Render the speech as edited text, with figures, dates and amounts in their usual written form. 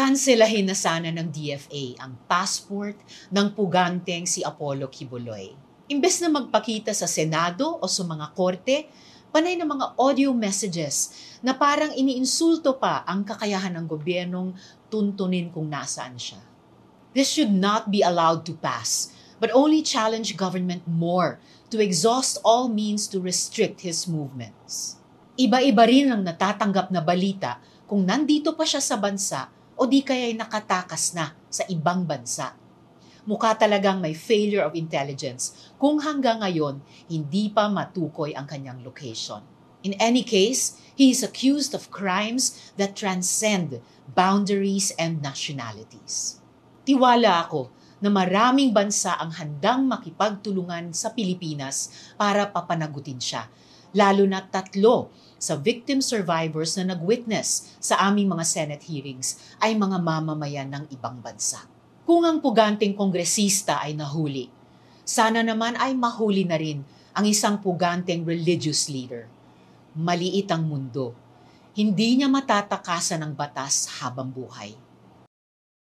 Kanselahin na sana ng DFA ang passport ng puganteng si Apollo Kibuloy. Imbes na magpakita sa Senado o sa mga korte, panay ng mga audio messages na parang iniinsulto pa ang kakayahan ng gobyernong tuntunin kung nasaan siya. This should not be allowed to pass, but only challenge government more to exhaust all means to restrict his movements. Iba-iba rin ang natatanggap na balita kung nandito pa siya sa bansa o di kaya'y nakatakas na sa ibang bansa. Mukha talagang may failure of intelligence kung hanggang ngayon hindi pa matukoy ang kanyang location. In any case, he is accused of crimes that transcend boundaries and nationalities. Tiwala ako na maraming bansa ang handang makipagtulungan sa Pilipinas para papanagutin siya, lalo na 3 sa victim survivors na nag-witness sa aming mga Senate hearings ay mga mamamayan ng ibang bansa. Kung ang puganteng kongresista ay nahuli, sana naman ay mahuli na rin ang isang puganteng religious leader. Maliit ang mundo. Hindi niya matatakasan ng batas habang buhay.